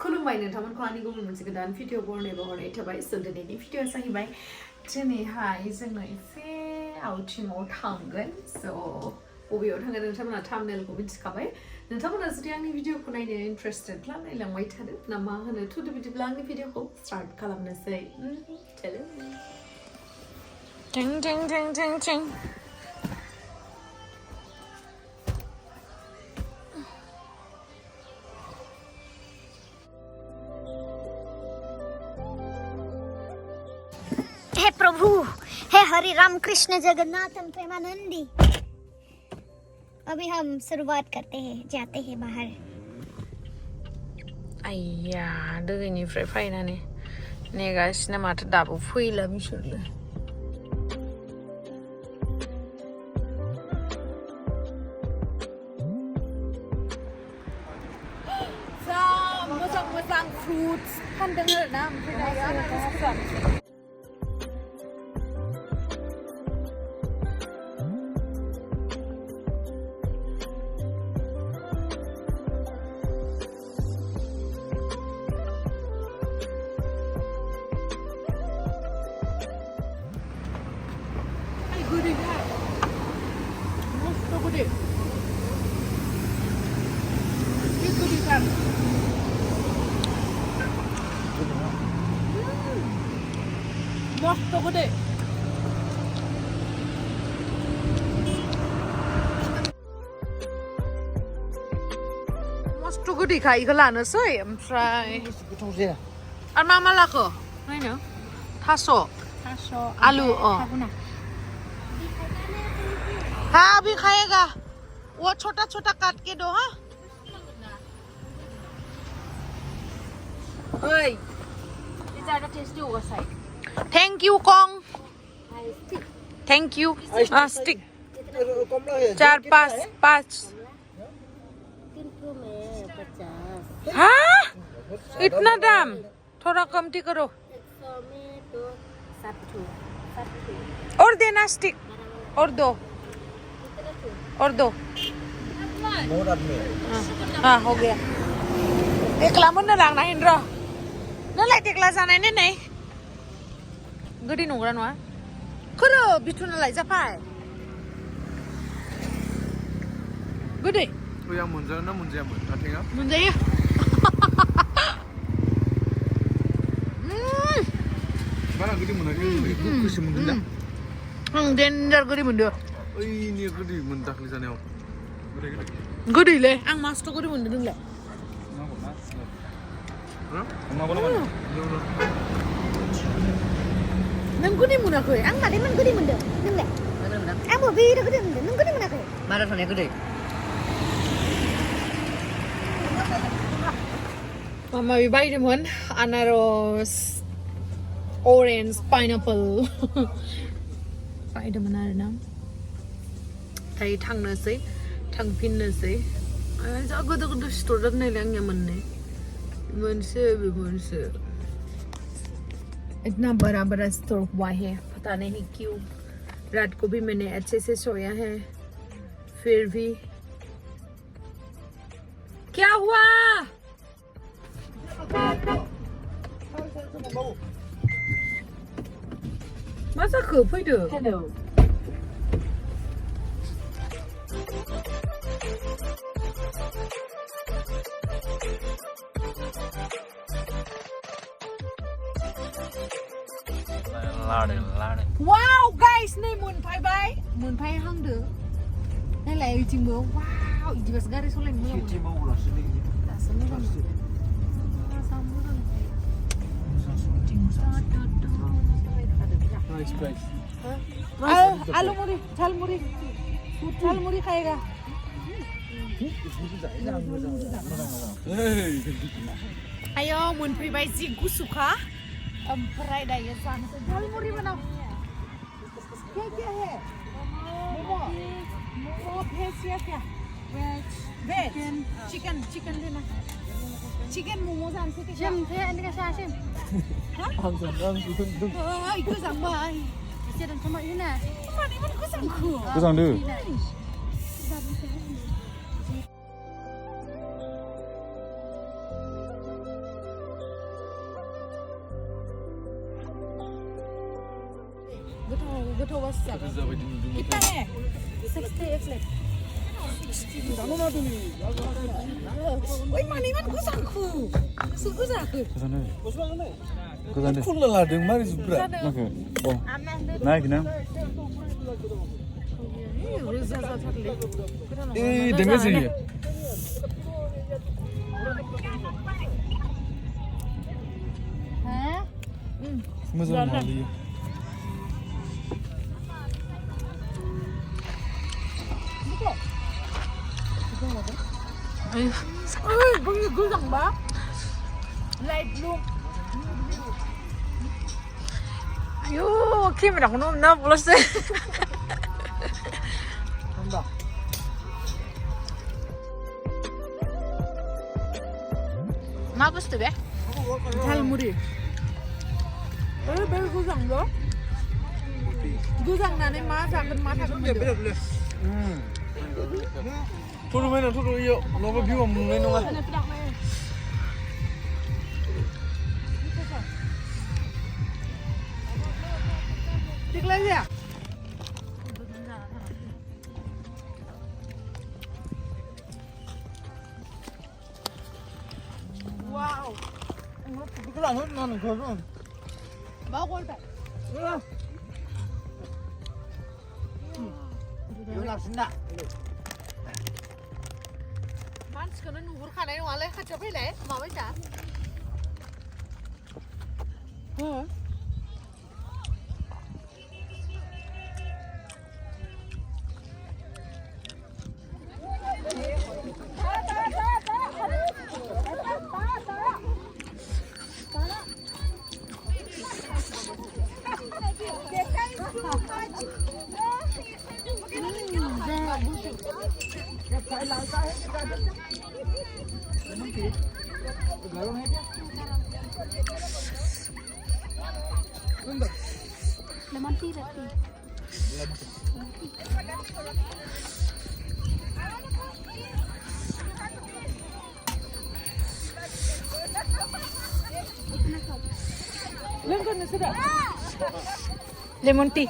Khulumbai नोंथांमोनखौ आंनि गुबुन मोनसे गोदान भिडिअ बरनायबावहरनाय थाबाय स' दिनैनि भिडिअआ जाहैबाय दिनैहाय जोङो एसे आउटिंआव थांगोन स' बबेयाव थांगोन नोंथांमोना थाम्बनेलखौ मिथिखाबाय नोंथांमोना जुदि आंनि भिडिअखौ नायनो इन्टारेस्टेडब्ला नायलांबाय थादो ना मा होनो थुदो बिदिब्ला आंनि भिडिअखौ स्टार्ट खालामनोसै चलो टिं टिं टिं टिं टिं हे प्रभु हे हरि राम कृष्ण जगन्नाथ प्रेमानंदी। अभी हम शुरुआत करते हैं जाते हैं बाहर आइया दोगैनिफ्राय फायनानै नेगासिनो माथो दाबो फैला बिसोरलाय जा मोजां मोजां फ्रुट्स फानदों आरोना ओमफ्राय दायो आनारस मस्त गदे मस्त गदैखा इखौ लानोसै ओमफ्राय आरो मा लाखो नायनो थास' आलु हाँ अभी खाएगा वो छोटा छोटा काट के दो हाँ ओए ये ज़्यादा टेस्टी होगा side thank you Kong thank you stick 4-5 हाँ इतना दाम थोड़ा कमती करो और देना स्टिक और दो हाँ हो गया एकला मोननो लांना हिन र' नोंलाय एकला जानाय नाय गोदै नंगौना नङा खोरो बिथुनालाय जाफाय गोदै आं मोनजागोन ना मोनजायामोन नाथाय मोनजायो बारा गोदै मोनाखै गोखैसो मोनदों दा आं देन्जार गोदै मोनदों ओइनि गोदै मोन दाख्लै जानायाव गोदैलै आं मासथ' गोदै मोनदों नोंलाय नों गोदै मोनाखै आं मादैमोन गोदै मोनदों नोंलाय आंबो बिराद गोदै मोनदों नों गोदै मोनाखै मारा थानाया गोदै माबा बायदोंमोन आनारस orange pineapple बायदोंमोन आरोना दायो थांनोसै थांफिननोसै जा गोदो गोदो स्ट'र दोननायलाय आंनिया मोनसे इतना बड़ा बड़ा स्टोर हुआ है पता नहीं क्यों रात को भी मैंने अच्छे से सोया है फिर भी क्या हुआ मा जाखो फैदो हेलौ वाव गाइस नै मोनफैहांदो नायलाय बिथिंबो वाव इदिबासो गारि सालायनो मोजां मोनो दासो मोजां आलू मुड़ी झाल मुड़ी खाएगा आयो मोनफैबाय जि गुसुखा ओमफ्राय दायो जानोसै झाल मुड़ी बनाओ क्या है मोमो भेज या क्या वेज चिकन लेना चिकन मोमो जानोसै जों अनि का सासिम 이거 장바이 이제는 정말 이나 많이 많이 고상고 고상도 गोथावबासो जागोन कितना है 60 एक प्लेट ओइ मानिमान गोजांखो सो गोजाखो गोजान खुल्ला लादों मारै जुब्रा माखो अ नायखिना रोजा जाथारलै ए देंगे जोंनि हा मोजां नालियो Ôi, có gì cứ rằng bác Laitlum aiyuuuu khi mà đọc nó nó plus 마 부스트 왜? 달무리 왜 고장 너? 고장 나네 마 작은 마 작은 거 토르메나 토르요 너가 비워 먹는 놈아 찍을래? 와우 그걸 안 하면 나는 그거는 먹어봐 연락신다 만스크는 누구를 가나요? 원래 같이 볼래? 먹을까? 응. Lemon tea red tea. Lemon tea.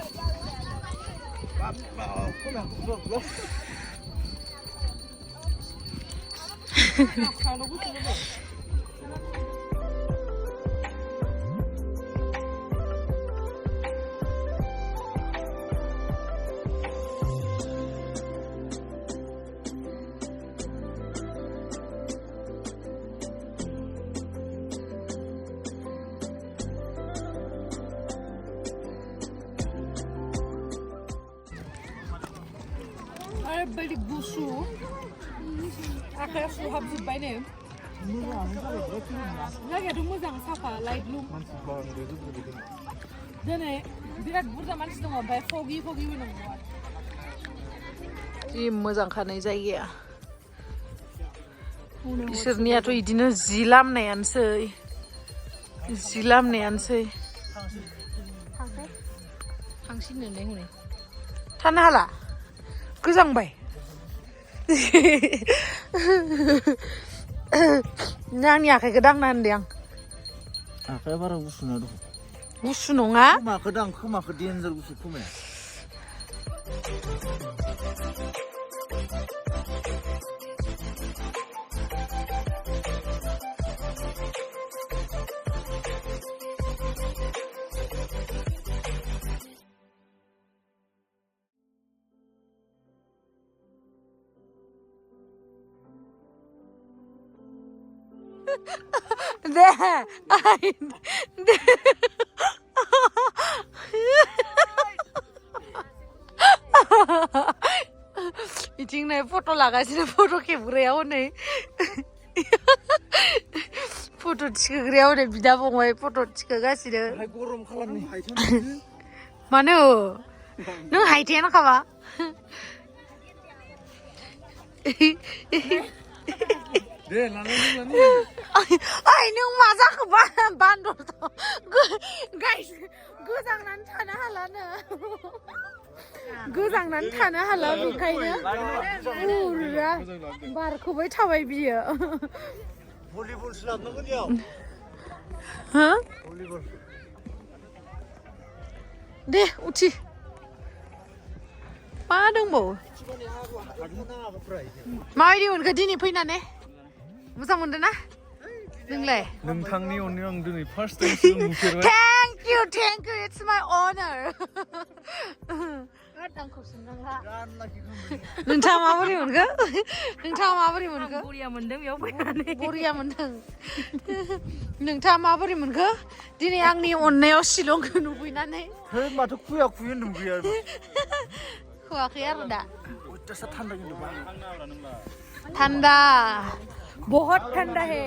Balik busu. Akhirnya suhab thibai nih. Lagi ada mwjang safa Laitlum. Dan birat burda manis dong bay fogi winong. Ini mwjang खानाय जायगाया. बिसोरनियाथ' इदिनो जि लामनायानोसै. थांसिननो हनै. थानो हाला. गोजांबाय आंनि आखाइखौ दांना होनदों आं आखाइया बारा गुसु नङा दख' गुसु नङा खोमाखौ दां खोमाखौ देन्जार गुसु खोमाया 이징네 포토 나가시는 포토 캐브래요 오늘 포토 찍으래요 오늘 미다봉와의 포토 찍어가시는 아이 고름 칼람니 마누 너 하이테나 가봐 네 라니 아이 너 맞아 그 반도도 가이스 고장난 타나 할라나 गोजांनानै थानो हाला बेखायनो उरुरा बारखौबाय थाबाय बियो भलिबलसो लाबोनांगोन याव हो भलिबल दे उथि मा दंबावो माबायदि मोनखो दिनै फैनानै मोजां मोनदों ना नोंलाय नोंथांनि अननायाव आं दिनै फार्स्ट टाइम नुफेरबाय thank you it's my honour नोंथाङा माबोरै मोनखो बरिया मोनदों बेयाव फैनानै बरिया मोनदों नोंथाङा माबोरै मोनखो दिनै आंनि अननायाव शिलंखौ नुफैनानै है माथो खुया होनदों गैया होआखै आरो दा अयथासार थान्दा खिन्थु ठंडा बहुत ठंडा है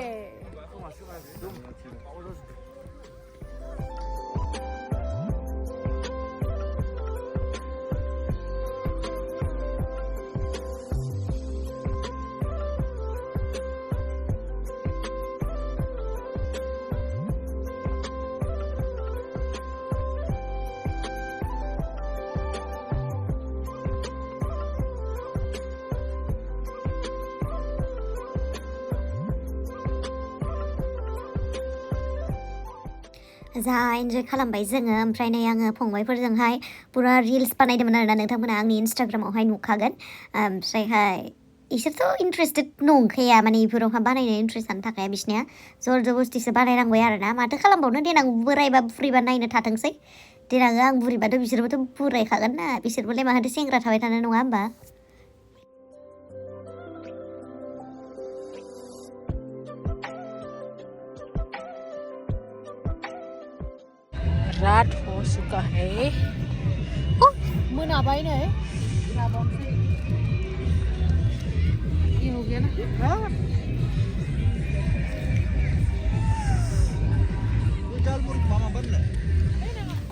जा एन्जय खालामबाय जोङो ओमफ्राय नै आङो फंबायफोरजोंहाय पुरा रिल्स बानायदोंमोन आरोना नोंथांमोना आंनि इन्स्टाग्रामावहाय नुखागोन ओमफ्रायहाय इसोरथ' इन्ट्रेस्टेड नंखाया माने इफोरावहा बानायनो इन्ट्रेस्ट जानो थाखाय बिसनिया जर जबस्तिसो बानायनांबाय आरोना माथो खालामबावनो देनां बोरायबा बुरैबा नायनो थाथोंसै देनां आं बुरैबाथ' बिसोरबोथ' बुरायखागोन ना बिसोरबोलाय माहाथो सेंग्रा थाबाय थानो नङा होमबा रात हो चुका है मोनाबाय नै ये हो गया ना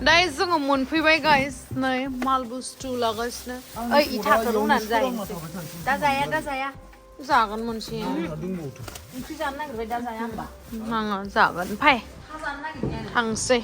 दायो जोङो मोनफैबाय गाइस नै माल बुस्थु लागासिनो ओइ इथाखौ रुनानै जाहैनोसै दा जाया जागोन मोनसे ओंख्रि जानो नागिरबाय दा जाया होमबा नाङा जागोन फाय थांसै